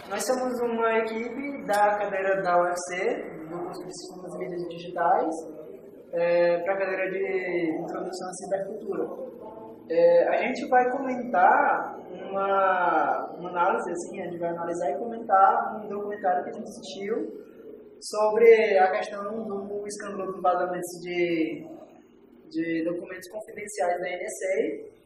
Nós somos uma equipe da cadeira da UFC, do curso de Sistemas e Mídias Digitais, para a cadeira de Introdução à Cibercultura. A gente vai comentar uma análise, assim, a gente vai analisar e comentar um documentário que a gente assistiu sobre a questão do escândalo do vazamento de documentos confidenciais da NSA,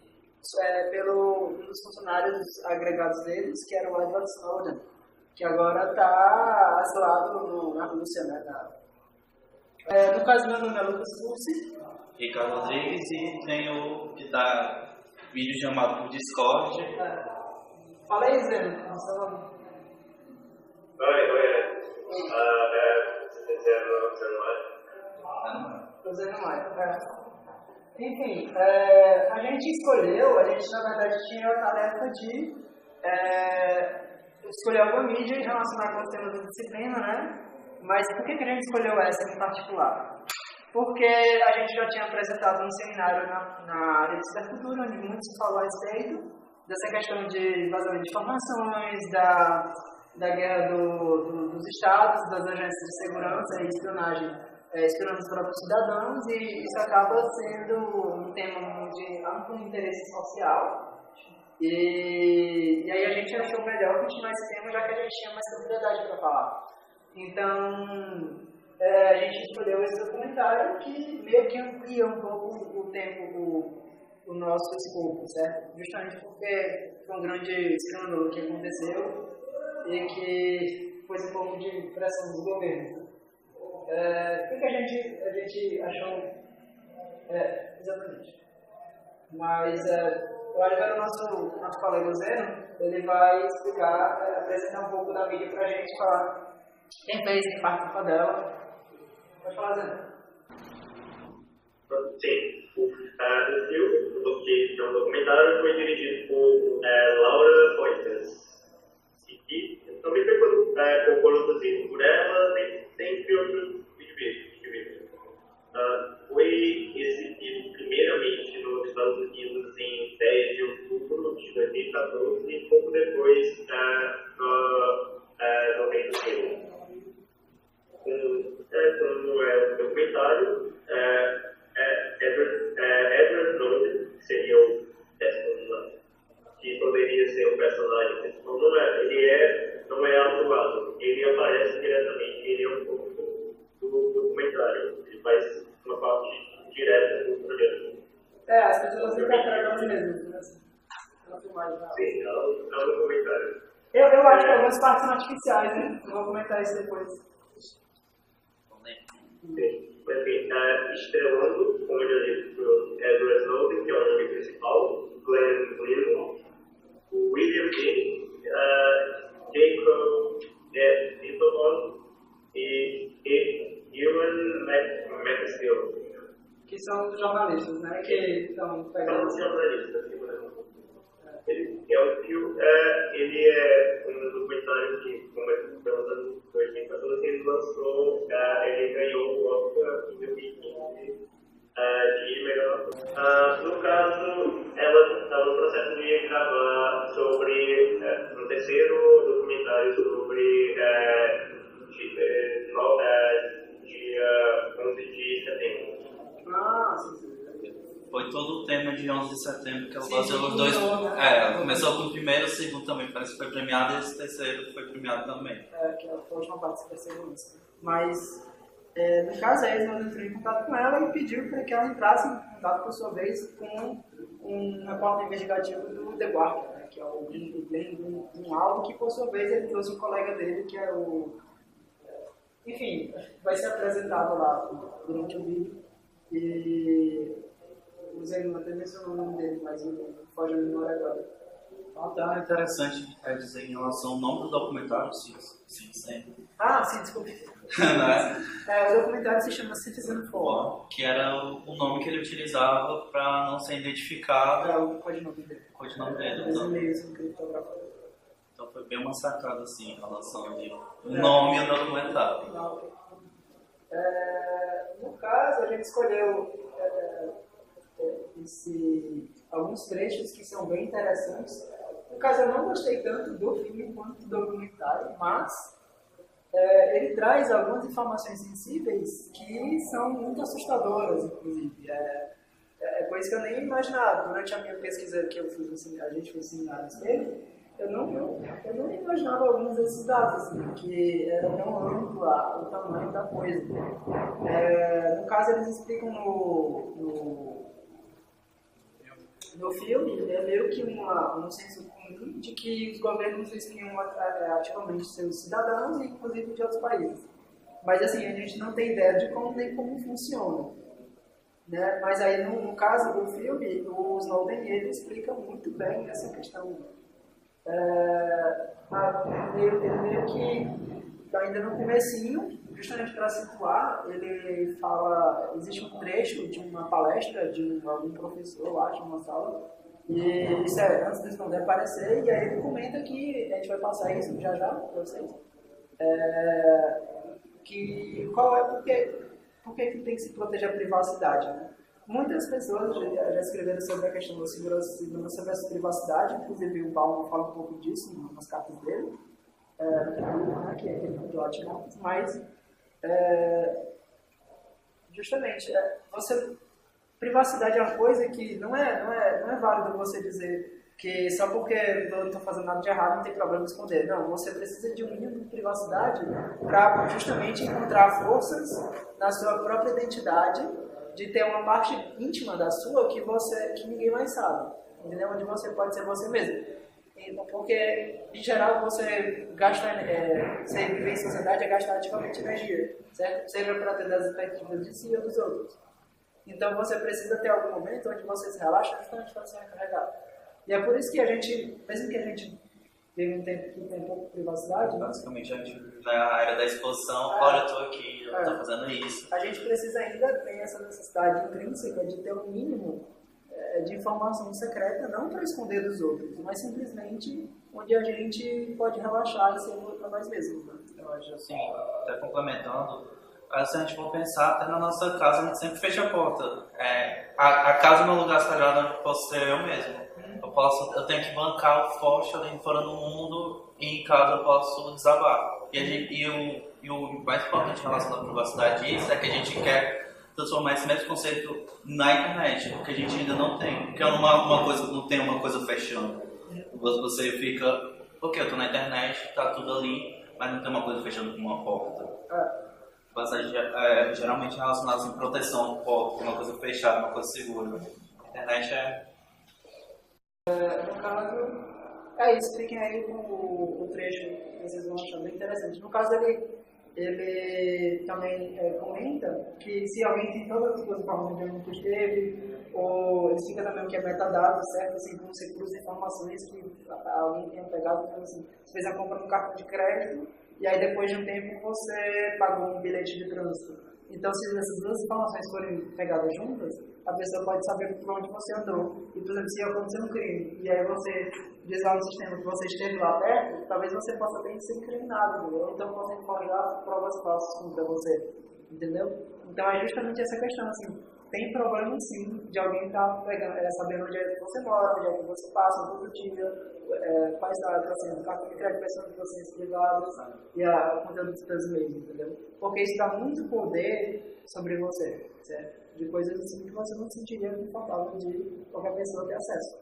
pelo um dos funcionários agregados deles, que era o Edward Snowden, que agora está asilado na Rússia, né? No caso, meu nome é Tursi. Ricardo Rodrigues, e tem o que dá vídeo chamado por Discord. Fala aí, Zeno. Zeno Maia. Enfim, a gente escolheu, a gente na verdade tinha a tarefa de escolher alguma mídia e relacionar com os temas da disciplina, né? Mas por que a gente escolheu essa em particular? Porque a gente já tinha apresentado um seminário na área de cibercultura, onde muito se falou a respeito dessa questão de vazamento de informações, da guerra dos estados, das agências de segurança e espionagem, espionando os próprios cidadãos, e isso acaba sendo um tema de amplo interesse social. E aí a gente achou melhor continuar esse tema, já que a gente tinha mais propriedade para falar. Então, a gente escolheu esse documentário que meio que amplia um pouco o tempo do nosso escopo, certo? Justamente porque foi um grande escândalo que aconteceu e que pôs um pouco de pressão dos governos. Por que a gente achou... exatamente. Mas eu acho que o nosso colega Zeno, ele vai explicar, apresentar um pouco da mídia pra gente, falar quem fez, quem participa dela. Pode falar, Zeno. Sim. O filme, que é um documentário, foi dirigido por Laura Poitras. E também foi produzido por ela, entre outros indivíduos. Foi exibido primeiramente nos Estados Unidos em 10 de outubro de 2014 e pouco depois no Reino Unido. Como é um documentário, Edward Snowden, que seria o personagem, que poderia ser o personagem principal, não é atuado, ele aparece diretamente, ele é um pouco do documentário, ele faz uma parte direta do projeto. As pessoas interpretam as mesmas, né? Sim, é um documentário. Eu acho que algumas partes são artificiais, né? Eu vou comentar isso depois. Sim, mas enfim, estrelando, como eu já disse, o Edward Snowden, que é o nome principal, Glenn Cleveland, o William King, Jacob Littleton e Ewan McSill. Que são os jornalistas, né? Que estão pegando... São os jornalistas, ele é um documentário que, como é pelos anos 2014, ele ganhou o Oscar em 2015 de melhor. No caso, ela está no processo de gravar sobre um terceiro documentário sobre dia 11 de setembro. Sim. Foi todo o tema de 11 de setembro que ela baseou os dois. Ela começou com o primeiro, o segundo também parece que foi premiado, e esse terceiro foi premiado também. Que é a última parte da segurança. Mas, no caso, aí nós entramos em contato com ela e pediu para que ela entrasse em contato, por sua vez, com uma pauta investigativa do The Guardian, né, que é um alvo que, por sua vez, ele trouxe um colega dele, que é o... Enfim, vai ser apresentado lá durante o vídeo. E... o Zeno até mencionou o nome dele, mas não pode me memória agora. Então é interessante dizer em relação ao nome do documentário, sim, desculpe. Né? O documentário se chama CitizenFour. Que era o nome que ele utilizava para não ser identificado. O codinome dele. Então foi bem uma sacada assim, em relação ao nome do documentário. No caso, a gente escolheu alguns trechos que são bem interessantes No caso, eu não gostei tanto do filme quanto do documentário, mas ele traz algumas informações sensíveis que são muito assustadoras, inclusive. É coisa que eu nem imaginava. Durante a minha pesquisa que eu fiz, a gente fez seminários dele, eu não imaginava alguns desses dados, assim, que era tão amplo o tamanho da coisa. No caso, eles explicam no filme, é meio que um senso comum de que os governos espiam ativamente seus cidadãos, inclusive de outros países. Mas assim, a gente não tem ideia de como nem como funciona. Né? Mas aí, no caso do filme, o Snowden ele explica muito bem essa questão. Ele meio que, ainda no comecinho, justamente para situar, ele fala, existe um trecho de uma palestra de algum professor lá, de uma sala, e isso é antes do Snowden aparecer, e aí ele comenta que a gente vai passar isso já para vocês, por que tem que se proteger a privacidade, né? Muitas pessoas já escreveram sobre a questão da segurança versus privacidade, inclusive o Bauman fala um pouco disso nas cartas dele, que é aquele de ótimo, mas justamente, privacidade é uma coisa que não é válido você dizer que só porque eu não estou fazendo nada de errado não tem problema esconder. Não, você precisa de um mínimo de privacidade para justamente encontrar forças na sua própria identidade, de ter uma parte íntima da sua que ninguém mais sabe, entendeu? Onde você pode ser você mesmo. Então, porque, em geral, você viver em sociedade é gastar ativamente energia, certo? Seja para atender as expectativas de si ou dos outros. Então, você precisa ter algum momento onde você se relaxa justamente para se recarregar. E é por isso que a gente, mesmo que a gente vive um tempo que tem pouca privacidade... Basicamente, a gente vive na era da exposição, olha, eu estou aqui, eu estou fazendo isso. A gente precisa ainda ter essa necessidade intrínseca de ter um mínimo de informação secreta, não para esconder dos outros, mas simplesmente onde a gente pode relaxar e ser para nós mesmos. Né? Eu acho assim, até complementando, se a gente for pensar, até na nossa casa a gente sempre fecha a porta. A casa é meu lugar sagrado onde eu posso ser eu mesmo. Eu tenho que bancar o forte ali fora do mundo e em casa eu posso desabar. E o mais importante em relação à privacidade disso é que a gente quer transformar esse mesmo conceito na internet, porque a gente ainda não tem. Porque não tem uma coisa fechando. Você fica, ok, eu tô na internet, tá tudo ali, mas não tem uma coisa fechando com uma porta. Geralmente relacionado com proteção de porta, uma coisa fechada, uma coisa segura. A internet no caso, isso, fiquem aí com o trecho que vocês vão achar bem interessante. No caso, ele também comenta que se alguém tem todas as coisas para onde ele nunca esteve, ou ele fica também o que é metadado, certo? Assim, como você cruza informações que alguém tenha pegado, então, assim, você fez a compra no cartão de crédito, e aí depois de um tempo você pagou um bilhete de trânsito. Então, se essas duas informações forem pegadas juntas, a pessoa pode saber por onde você andou. E, por exemplo, se acontecer um crime, e aí você diz lá no sistema que você esteve lá perto, talvez você possa até ser incriminado, entendeu? Então, você forjar provas falsas contra você, entendeu? Então, é justamente essa questão, assim, tem problema, sim, de alguém estar sabendo onde é que você mora, onde é que você passa todo dia, quais dados, assim, o cartão de crédito, quais são as informações privadas e o conteúdo dos seus e-mails, entendeu? Porque isso dá muito poder sobre você, certo? De coisas assim que você não sentiria confortável de qualquer pessoa ter acesso.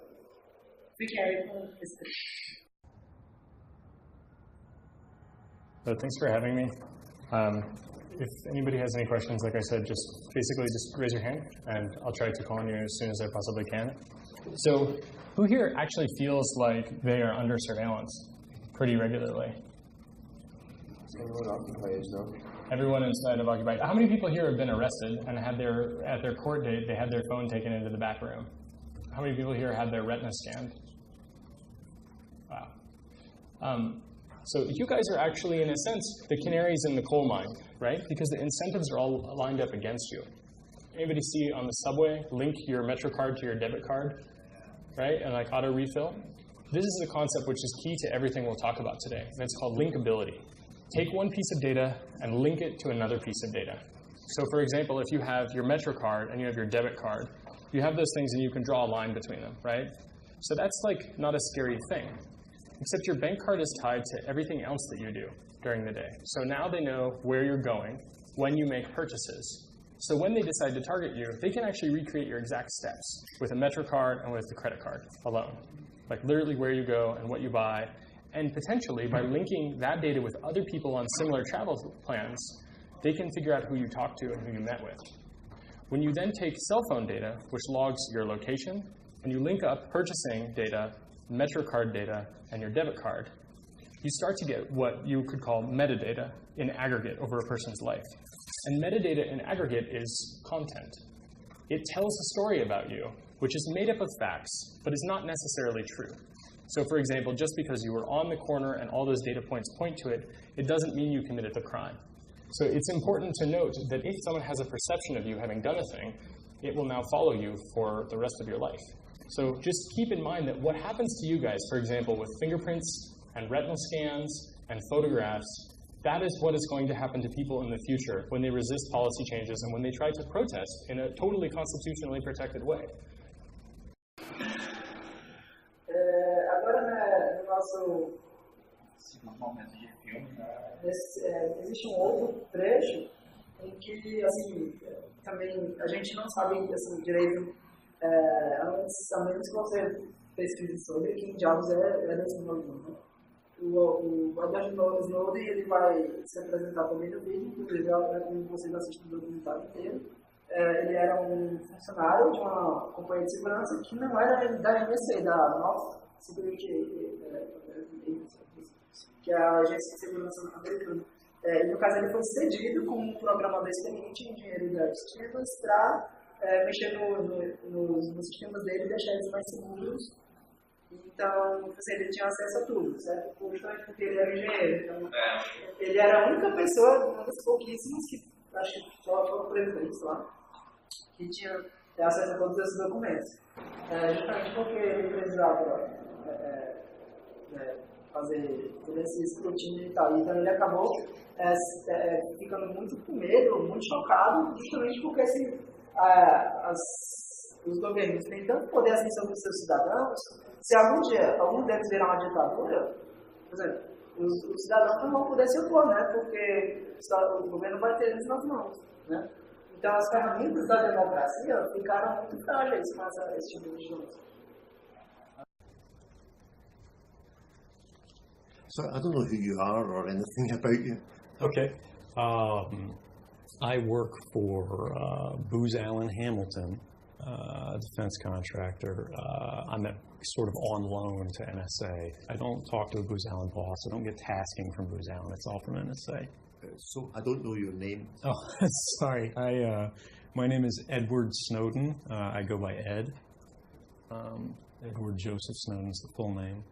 Fiquem aí com esse trecho. So thanks for having me. If anybody has any questions, like I said, just raise your hand, and I'll try to call on you as soon as I possibly can. So, who here actually feels like they are under surveillance pretty regularly? Everyone occupied, though. Everyone inside of occupied. How many people here have been arrested and at their court date they had their phone taken into the back room? How many people here had their retina scanned? Wow. So you guys are actually, in a sense, the canaries in the coal mine, right? Because the incentives are all lined up against you. Anybody see on the subway, link your MetroCard to your debit card, right? And like auto refill? This is the concept which is key to everything we'll talk about today, and it's called linkability. Take one piece of data and link it to another piece of data. So for example, if you have your MetroCard and you have your debit card, you have those things and you can draw a line between them, right? So that's like not a scary thing, except your bank card is tied to everything else that you do during the day. So now they know where you're going, when you make purchases. So when they decide to target you, they can actually recreate your exact steps with a Metro card and with the credit card alone. Like literally where you go and what you buy. And potentially, by linking that data with other people on similar travel plans, they can figure out who you talked to and who you met with. When you then take cell phone data, which logs your location, and you link up purchasing data, Metro card data, and your debit card, you start to get what you could call metadata in aggregate over a person's life. And metadata in aggregate is content. It tells a story about you, which is made up of facts, but is not necessarily true. So for example, just because you were on the corner and all those data points point to it, it doesn't mean you committed the crime. So it's important to note that if someone has a perception of you having done a thing, it will now follow you for the rest of your life. So just keep in mind that what happens to you guys, for example, with fingerprints and retinal scans and photographs, that is what is going to happen to people in the future when they resist policy changes and when they try to protest in a totally constitutionally protected way. Agora, no nosso momento de filme, existe outro trecho em que, assim, também a gente não sabe assim, direito, a menos que você pesquise sobre quem diabos é desse Snowden, né? O Edward Snowden, ele vai se apresentar também no vídeo, inclusive, como vocês assistem o documentário inteiro. Ele era um funcionário de uma companhia de segurança que não era da NSA, da North Security, que é a Agência de Segurança Americana. E no caso ele foi cedido como um programador experiente em engenharia de sistemas para mexer nos sistemas dele e deixar eles mais seguros. Então, ele tinha acesso a tudo, certo? Justamente porque ele era engenheiro. Então, ele era a única pessoa, uma das pouquíssimas, que acho que só foi o presidente lá, que tinha acesso a todos esses documentos. Justamente porque ele precisava fazer todo esse escrutínio e tal. Então, ele acabou ficando muito com medo, muito chocado, justamente porque os governos têm tanto poder assim sobre os seus cidadãos. Se algum dia algum deles virar uma ditadura, por exemplo, os cidadãos não vão poder se opor, né? Porque o governo vai ter eles nas mãos, né? Então as ferramentas da democracia ficaram muito frágeis com esse tipo de coisa. So I don't know who you are or anything about you. Okay. I work for Booz Allen Hamilton, a defense contractor. I'm sort of on loan to NSA. I don't talk to a Booz Allen boss. I don't get tasking from Booz Allen. It's all from NSA. So I don't know your name. Oh, sorry. My name is Edward Snowden. I go by Ed. Edward Joseph Snowden's the full name.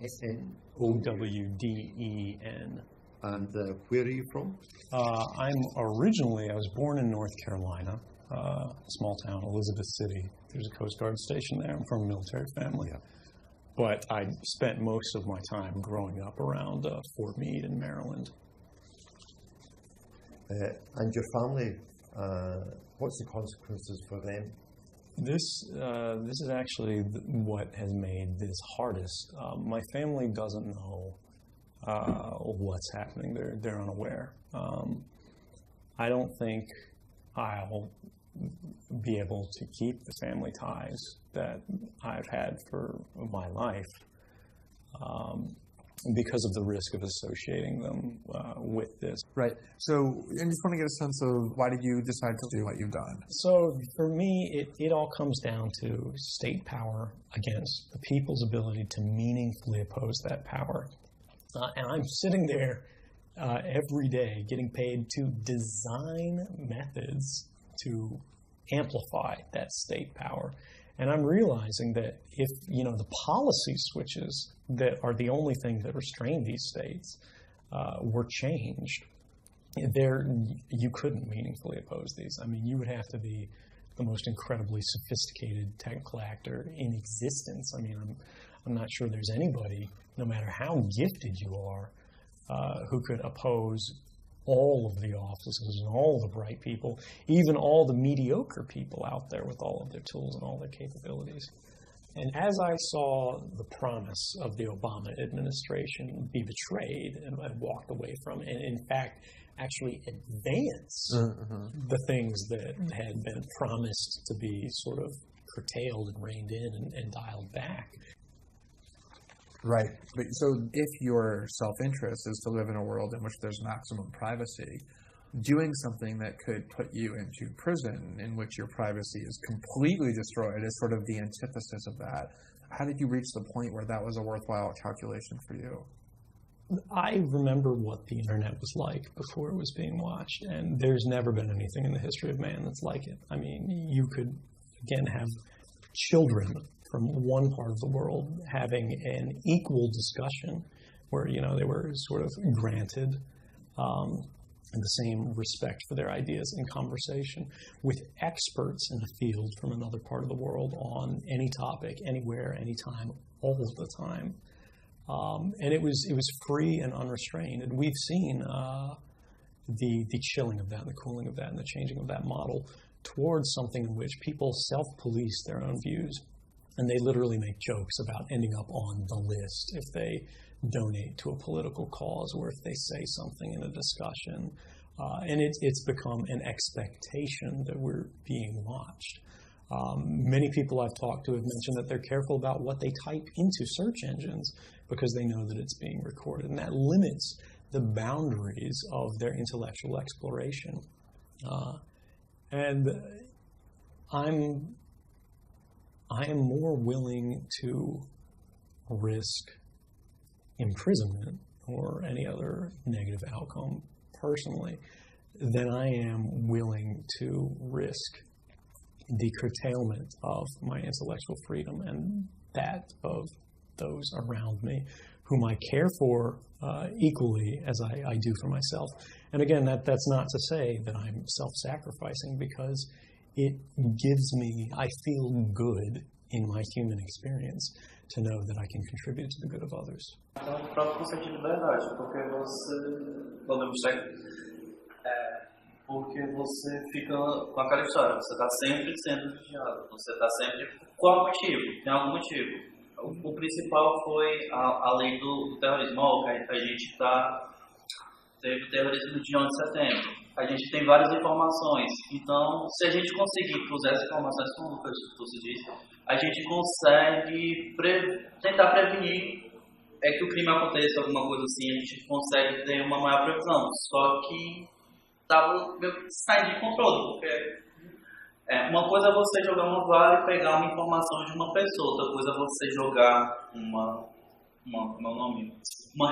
S-N? O-W-D-E-N. And where are you from? I was born in North Carolina, a small town, Elizabeth City. There's a Coast Guard station there. I'm from a military family. Yeah. But I spent most of my time growing up around Fort Meade in Maryland. And your family, what's the consequences for them? This is actually what has made this hardest. My family doesn't know what's happening. They're unaware. I don't think I'll be able to keep the family ties that I've had for my life because of the risk of associating them with this. Right. So I just want to get a sense of why did you decide to do what you've done? So for me, it all comes down to state power against the people's ability to meaningfully oppose that power. And I'm sitting there every day getting paid to design methods to amplify that state power. And I'm realizing that if, the policy switches that are the only thing that restrain these states were changed, you couldn't meaningfully oppose these. I mean, you would have to be the most incredibly sophisticated technical actor in existence. I mean, I'm not sure there's anybody, no matter how gifted you are, who could oppose all of the offices and all the bright people, even all the mediocre people out there with all of their tools and all their capabilities. And as I saw the promise of the Obama administration be betrayed and walked away from, and in fact actually advance the things that had been promised to be sort of curtailed and reined in and dialed back. Right. But so if your self-interest is to live in a world in which there's maximum privacy, doing something that could put you into prison in which your privacy is completely destroyed is sort of the antithesis of that. How did you reach the point where that was a worthwhile calculation for you? I remember what the internet was like before it was being watched, and there's never been anything in the history of man that's like it. I mean, you could, again, have children from one part of the world having an equal discussion where, you know, they were sort of granted the same respect for their ideas in conversation with experts in the field from another part of the world on any topic, anywhere, anytime, all the time. And it was free and unrestrained. And we've seen the chilling of that, and the cooling of that, and the changing of that model towards something in which people self-police their own views. And they literally make jokes about ending up on the list if they donate to a political cause or if they say something in a discussion. And it's become an expectation that we're being watched. Many people I've talked to have mentioned that they're careful about what they type into search engines because they know that it's being recorded. And that limits the boundaries of their intellectual exploration. And I am more willing to risk imprisonment or any other negative outcome personally than I am willing to risk the curtailment of my intellectual freedom and that of those around me whom I care for equally as I do for myself. And again, that's not to say that I'm self-sacrificing, because it gives me, I feel good in my human experience to know that I can contribute to the good of others. Então, o próprio conceito de liberdade, porque você, podemos porque você fica com aquela história, você está sempre sendo vigiado, você está sempre... Qual motivo? Tem algum motivo. O principal foi a lei do terrorismo. A gente teve o terrorismo de 11 de setembro. A gente tem várias informações. Então, se a gente conseguir cruzar essas informações, como o Tursi disse, a gente consegue tentar prevenir que o crime aconteça, alguma coisa assim. A gente consegue ter uma maior previsão. Só que estava meio que saindo de controle, porque uma coisa é você jogar uma vara e pegar uma informação de uma pessoa, outra coisa é você jogar uma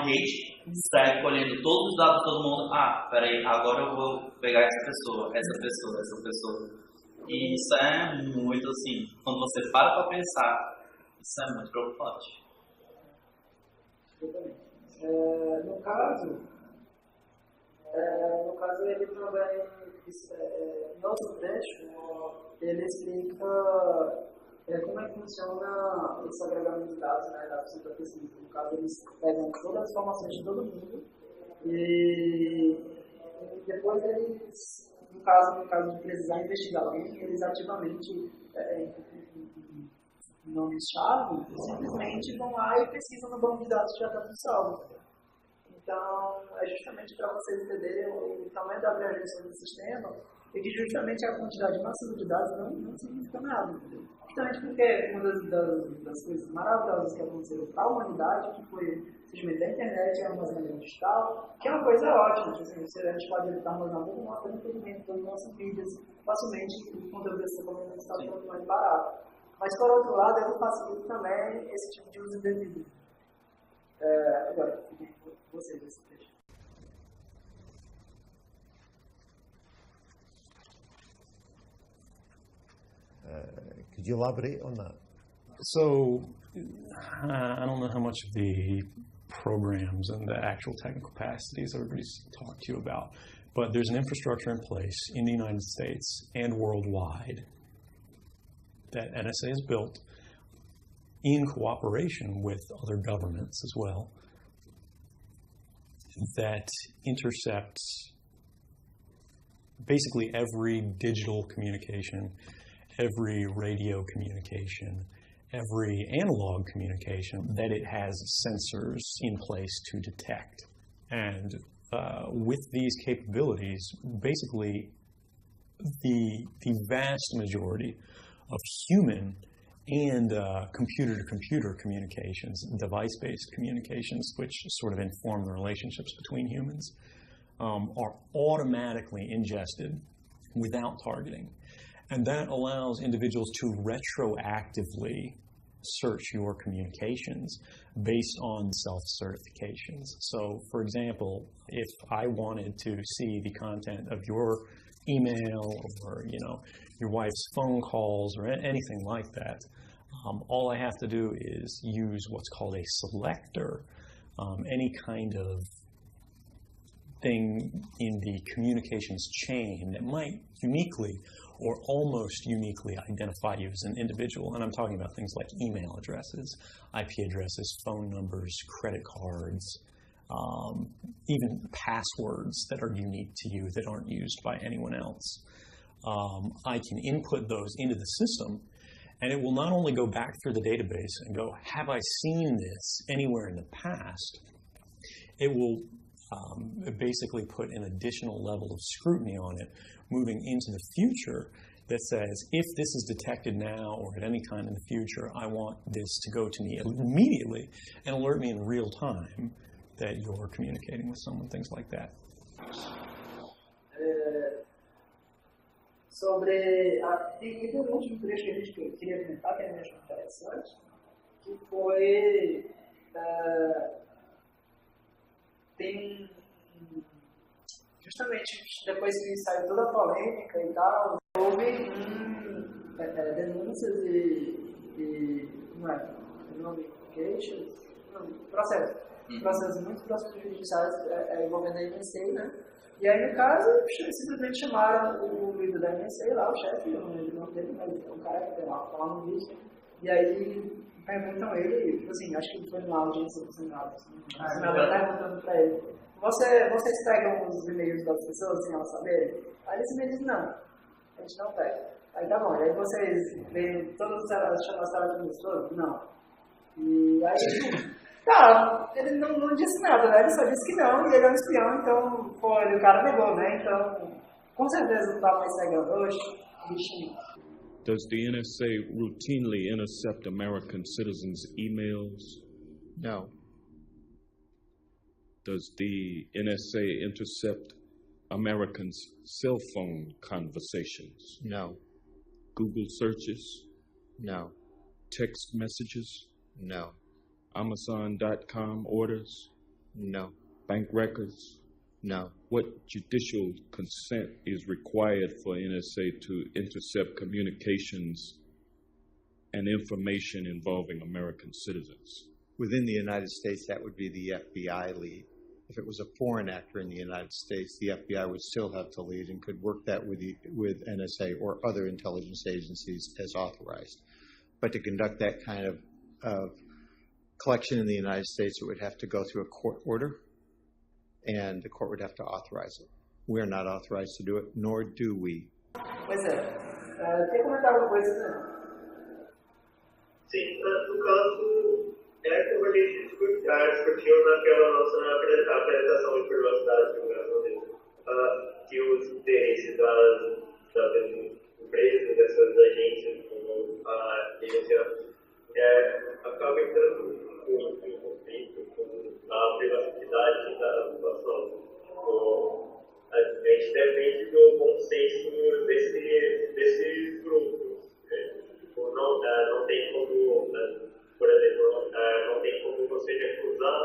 rede, sai colhendo todos os dados de todo mundo. Peraí, agora eu vou pegar essa pessoa. E isso é muito assim, quando você para pensar, isso é muito preocupante. No caso ele também, em outro trecho, ele explica como é que funciona esse agregamento de dados, né, da pesquisa. No caso, eles pegam todas as informações de todo mundo e depois eles, no caso de precisar investigar alguém, eles ativamente, em nomes-chave, simplesmente vão lá e pesquisam no banco de dados que já está tudo salvo. Então, é justamente para vocês entenderem o tamanho da abrangência do sistema e que justamente a quantidade massiva de dados não significa nada. Justamente porque uma das coisas maravilhosas que aconteceram para a humanidade, que foi o surgimento da internet e a armazenamento digital, que é uma coisa ótima. Assim, a gente pode evitar armazenar muito mais conteúdo dos nossos vídeos facilmente, o conteúdo desse documento está muito mais barato. Mas, por outro lado, ele facilita também esse tipo de uso indevido. Agora, vocês esse trecho. Could you elaborate on that? So, I don't know how much of the programs and the actual technical capacities everybody's talked to you about, but there's an infrastructure in place in the United States and worldwide that NSA has built in cooperation with other governments as well, that intercepts basically every digital communication, every radio communication, every analog communication that it has sensors in place to detect. And with these capabilities, basically the vast majority of human and computer-to-computer communications, device-based communications, which sort of inform the relationships between humans, are automatically ingested without targeting. And that allows individuals to retroactively search your communications based on self-certifications. So, for example, if I wanted to see the content of your email or, your wife's phone calls or anything like that, all I have to do is use what's called a selector, any kind of thing in the communications chain that might uniquely or almost uniquely identify you as an individual. And I'm talking about things like email addresses, IP addresses, phone numbers, credit cards, even passwords that are unique to you that aren't used by anyone else. I can input those into the system, and it will not only go back through the database and go, have I seen this anywhere in the past? It will basically put an additional level of scrutiny on it moving into the future that says, if this is detected now or at any time in the future, I want this to go to me immediately and alert me in real time that you're communicating with someone, things like that. Tem um último trecho que a gente queria comentar, que eu acho interessante, que foi... tem... Justamente depois que saiu toda a polêmica e tal, houve denúncias muitos processos judiciais envolvendo a INC, né? E aí, no caso, simplesmente chamaram o líder da INC lá, o chefe, ele não teve, mas um cara que tá lá no vídeo, e aí perguntam ele, tipo assim, acho que ele foi numa audiência do Senado, o senador perguntando pra ele, vocês pegam os e-mails das pessoas sem elas saberem? Aí ele diz, não, a gente não pega. Aí tá bom, aí vocês veem todas as chamadas das pessoas? Não. E aí, tá, ele não disse nada, né? Ele só disse que não, e ele é um espião, então, pô, o cara negou, né? Então, com certeza não tá mais pegando hoje, bichinho. Does the NSA routinely intercept American citizens' emails? No. Does the NSA intercept Americans' cell phone conversations? No. Google searches? No. Text messages? No. Amazon.com orders? No. Bank records? No. What judicial consent is required for NSA to intercept communications and information involving American citizens? Within the United States, that would be the FBI lead. If it was a foreign actor in the United States, the FBI would still have to lead and could work that with NSA or other intelligence agencies as authorized. But to conduct that kind of collection in the United States, it would have to go through a court order, and the court would have to authorize it. We are not authorized to do it, nor do we. Pois é. Quer comentar alguma coisa, né? Sim, no caso, como a gente discutiu naquela nossa apresentação de privacidade do Brasil, que os interesses das empresas, dessas agências, como a agência, acaba entrando muito em conflito com a privacidade da população. A gente depende do bom senso desses grupos. Não tem como, por exemplo, não tem como você recusar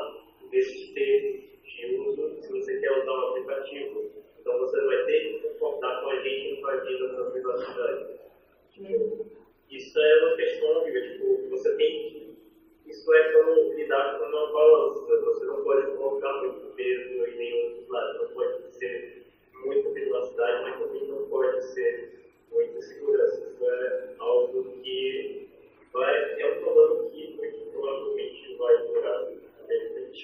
esse tipo de uso se você quer usar um aplicativo. Então você vai ter que concordar com a gente invadindo a sua privacidade. Isso é uma questão óbvia, você tem que. Isso é como lidar com uma balança. Você não pode colocar muito peso em nenhum dos lados. Não pode ser muita privacidade, mas também não pode ser muita segurança. Isso é algo que é um problema que muito provavelmente vai durar bastante.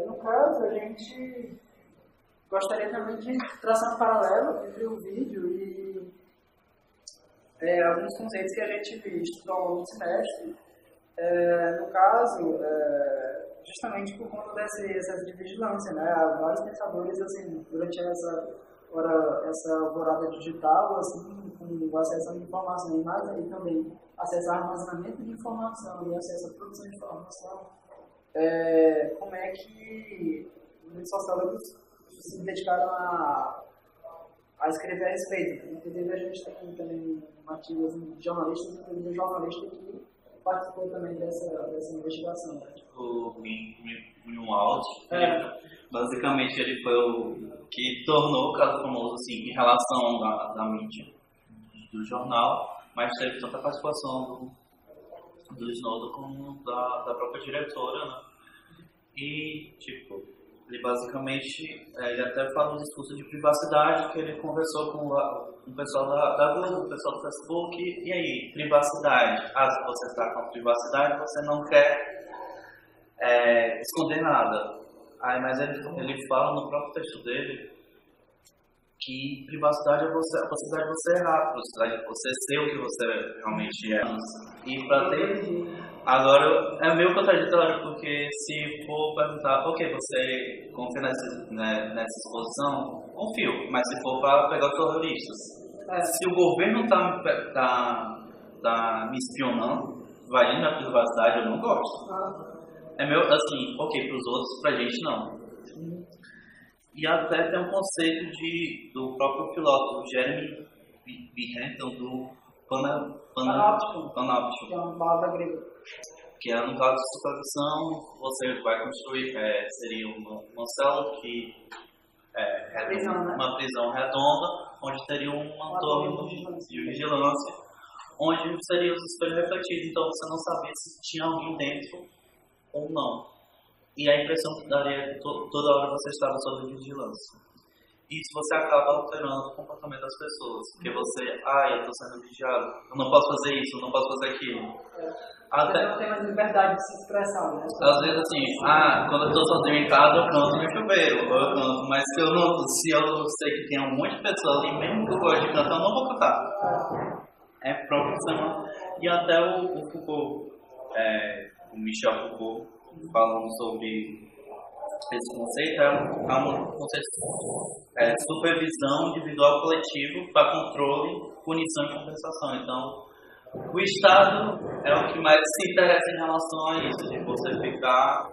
No caso, a gente gostaria também de traçar um paralelo entre o vídeo alguns conceitos que a gente estudou ao longo do semestre. No caso, justamente por conta dessa de vigilância, né? Vários pensadores, assim, durante essa alvorada digital, assim, com acesso à informação, mas e também acesso ao armazenamento de informação e acesso à produção de informação, como é que os sociólogos se dedicaram a escrever a respeito. Inclusive, a gente tem também artigos de jornalistas, inclusive um jornalista que participou também dessa investigação. Né? O Greenwald, basicamente ele foi o que tornou o caso famoso assim, em relação da mídia, do jornal, mas teve tanta participação do Snowden como da própria diretora, né? E, tipo, ele basicamente, ele até fala um discurso de privacidade, que ele conversou com o pessoal da Google, o pessoal do Facebook, e aí, privacidade. Se você está com privacidade, você não quer esconder nada. Mas ele fala no próprio texto dele que privacidade é a possibilidade de você errar, a possibilidade de você ser o que você realmente é. E para ter... Agora, é meio contraditório, porque se for perguntar, ok, você confia nessa exposição, confio, mas se for para pegar os terroristas, se o governo está me espionando, invadindo a privacidade, eu não gosto. É meio assim, ok, para os outros, para a gente não. E até tem um conceito do próprio filósofo Jeremy Bentham, do panóptico, que é uma palavra grega. Que é, no caso de supervisão, você vai construir, seria uma célula que uma prisão redonda, onde teria uma torre de vigilância, onde seriam os espelhos refletidos, então você não sabia se tinha alguém dentro ou não. E a impressão que daria que toda hora você estava sob vigilância. Isso você acaba alterando o comportamento das pessoas. Porque você, eu estou sendo vigiado, eu não posso fazer isso, eu não posso fazer aquilo. Você não tem mais liberdade de se expressar, né? Às vezes assim, quando eu estou sozinho em casa, eu canto no chuveiro, eu canto, mas se eu sei que tem um monte de pessoas ali, mesmo que eu gosto de cantar, eu não vou cantar. É profissional. E até o Foucault, o Michel Foucault, falando sobre esse conceito, um conceito supervisão individual coletivo para controle, punição e compensação. Então, o Estado é o que mais se interessa em relação a isso, de você ficar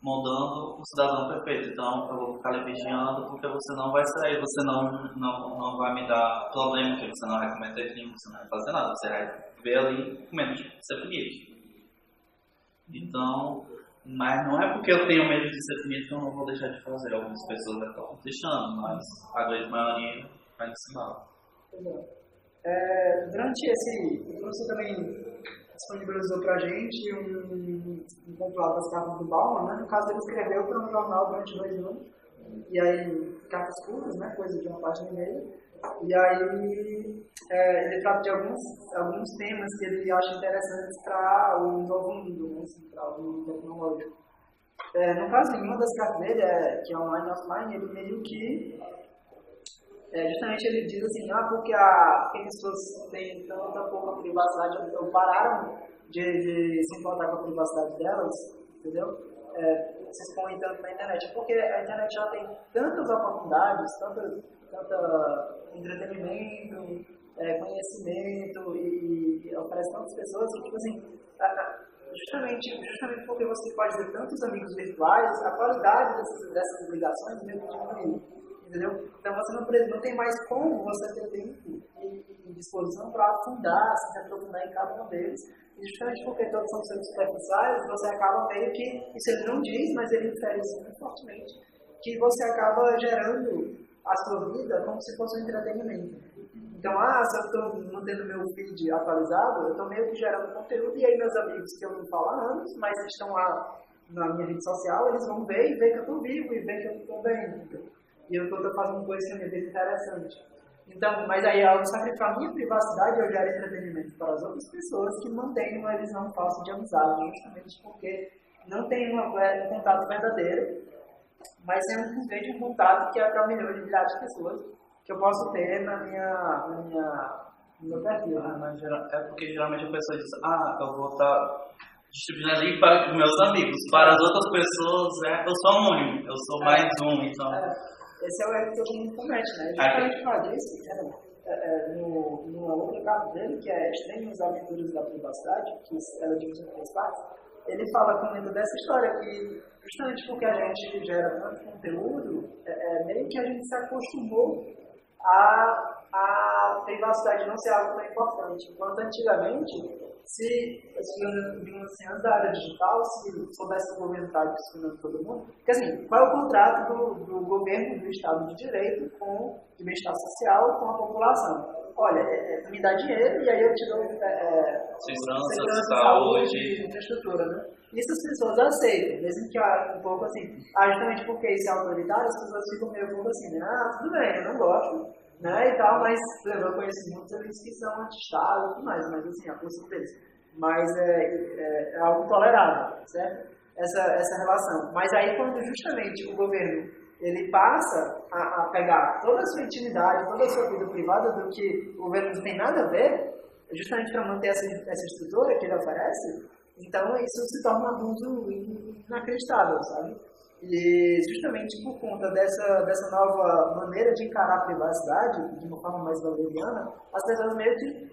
moldando um cidadão perfeito. Então, eu vou ficar lhe vigiando porque você não vai sair, você não vai me dar problema, porque você não vai cometer crime, você não vai fazer nada, você vai ver ali com medo de ser punido. Então, mas não é porque eu tenho medo de ser punido que eu não vou deixar de fazer. Algumas pessoas estão deixando, mas a grande maioria vai ensinar. Durante o professor também disponibilizou para a gente um compilado das cartas do Bauman, né? No caso, ele escreveu para um jornal durante 2 anos, e aí, cartas curtas, né? Coisa de uma página e meia. E aí, ele trata de alguns temas que ele acha interessantes para o novo mundo, né? Assim, para o mundo tecnológico. No caso, em uma das cartas dele, que é online offline, ele meio que justamente ele diz assim, porque as pessoas têm tanta pouca privacidade, ou pararam de se importar com a privacidade delas, entendeu? Se expõem tanto na internet, porque a internet já tem tantas oportunidades, tanto entretenimento, conhecimento e oferece tantas pessoas que, tipo assim, justamente porque você pode ter tantos amigos virtuais, a qualidade dessas ligações meio que diminui, entendeu? Então você não tem mais como você ter tempo e disposição para se aprofundar em cada um deles. E justamente porque todos são seres superficiais, você acaba meio que, isso ele não diz, mas ele infere isso muito fortemente, que você acaba gerando a sua vida como se fosse um entretenimento. Então, se eu estou mantendo meu feed atualizado, eu estou meio que gerando conteúdo, e aí meus amigos que eu não falo há anos, mas estão lá na minha rede social, eles vão ver e ver que eu estou vivo, e ver que eu estou bem. E eu estou fazendo coisas que a minha vida é interessante. Então, mas aí, ao sacrificar a minha privacidade, eu gero entretenimento para as outras pessoas que mantêm uma visão falsa de amizade, justamente porque não tem um contato verdadeiro, mas é um contato que é para milhões de milhares de pessoas que eu posso ter na minha no perfil. Mas é porque geralmente a pessoa diz, eu vou estar distribuindo ali para os meus amigos. Para as outras pessoas, eu sou anônimo, eu sou mais um, então... Esse é o erro que todo mundo comete, né? Justamente por causa disso, no outro caso dele, que é Extremos Aventuras da Privacidade, que ela divide em 3 partes, ele comenta dessa história que, justamente porque a gente gera tanto conteúdo, meio que a gente se acostumou a privacidade não ser algo tão importante. Enquanto antigamente, se antes da área digital, se soubesse que o governo está discriminando todo mundo, porque assim, qual é o contrato do governo do Estado de Direito com o bem-estar social com a população? Olha, me dá dinheiro e aí eu te dou segurança, saúde, infraestrutura, né? Isso as pessoas aceitam, mesmo que um pouco assim, justamente porque isso é autoritário, as pessoas ficam meio um pouco assim, tudo bem, eu não gosto, né, e tal, mas eu conheci muitos amigos que são anti-Estado e tudo mais, mas assim, a força deles. Mas é algo tolerável, certo? Essa relação. Mas aí quando justamente o governo ele passa a pegar toda a sua intimidade, toda a sua vida privada do que o governo não tem nada a ver, justamente para manter essa estrutura que ele oferece, então isso se torna um abuso inacreditável, sabe? E justamente por conta dessa nova maneira de encarar a privacidade, de uma forma mais valeriana, as pessoas meio que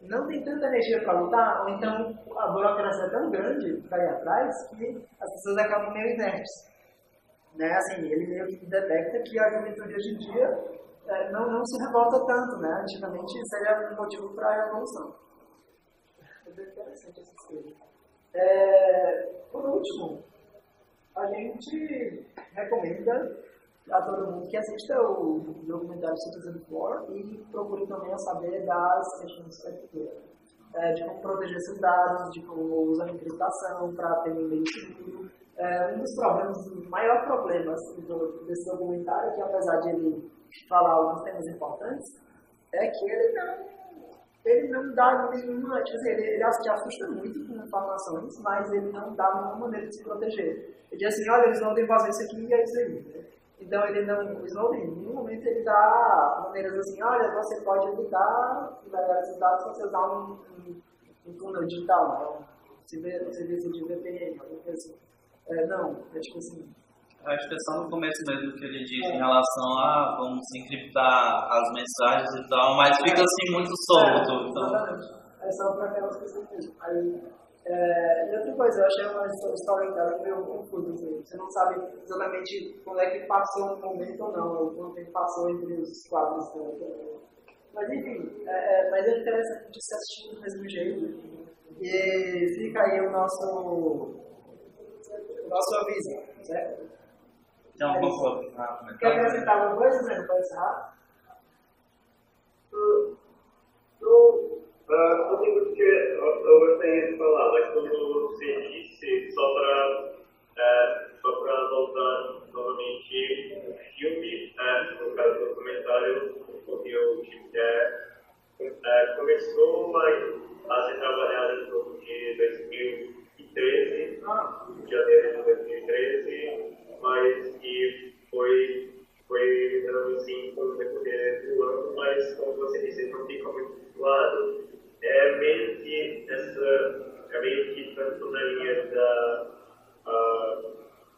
não têm tanta energia para lutar, ou então a burocracia é tão grande para ir atrás que as pessoas acabam meio inertes. Né? Assim, ele meio que detecta que a juventude hoje em dia não se revolta tanto, né? Antigamente seria um motivo para a evolução. É bem interessante essa coisa. Por último, a gente recomenda a todo mundo que assista o documentário CitizenFour e procure também saber das questões de cibercultura, de como proteger seus dados, de como usar encriptação para ter um meio seguro. Um dos problemas, os maiores problemas desse documentário, que apesar de ele falar alguns temas importantes, é que ele não dá nenhuma, tipo assim, ele te assusta muito com informações, mas ele não dá nenhuma maneira de se proteger. Ele diz assim, olha, o Snowden fazer isso aqui e é isso aí. Né? Então o Snowden, em nenhum momento ele dá maneiras assim, olha, você pode evitar esses dados se você usar um túnel digital, né? Serviço de VPN, alguma coisa assim. Não, é tipo assim. Acho que é só no começo mesmo que ele diz em relação a vamos encriptar as mensagens e tal, mas fica assim muito solto. Exatamente. É só para aquelas pessoas mesmo. E outra coisa, eu achei uma história meio confusa. Assim. Você não sabe exatamente quando é que passou um momento ou não, ou quando é que passou entre os quadros. Mas enfim, mas é interessante de se assistir do mesmo jeito. E fica aí o nosso aviso, certo? Então, quer acrescentar alguma coisa, Zeno, para encerrar? Não tem muito que eu gostaria de falar, mas como você disse, só para voltar novamente, o filme, no caso do documentário, porque o time começou a ser trabalhado em torno de 2013, janeiro de 2013, mas que foi assim com o decorrer do ano, mas como você disse, não fica muito claro, meio que tanto na linha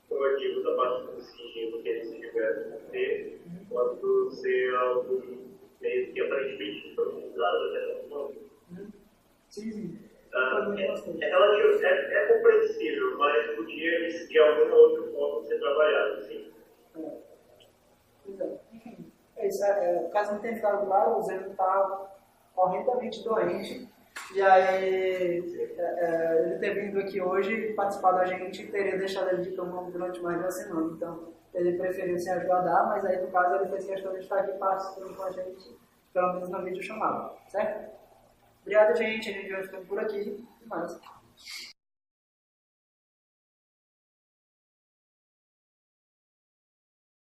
como eu digo, da parte do sigilo que eles tiveram que ter, quanto ser algo meio que aparentemente improvisado até certo ponto. Sim. É compreensível, mas podia de alguma outra forma ser trabalhado, sim. Enfim, caso não tenha ficado claro, o Zeno está horrendamente doente. E aí, ele ter vindo aqui hoje e participar da gente teria deixado ele de cama durante mais de uma semana. Então, ele preferiu se ajudar, mas aí, no caso, ele fez questão de estar aqui participando com a gente, pelo menos na videochamada, certo? Obrigado, gente. A gente vai ficando por aqui. E mais.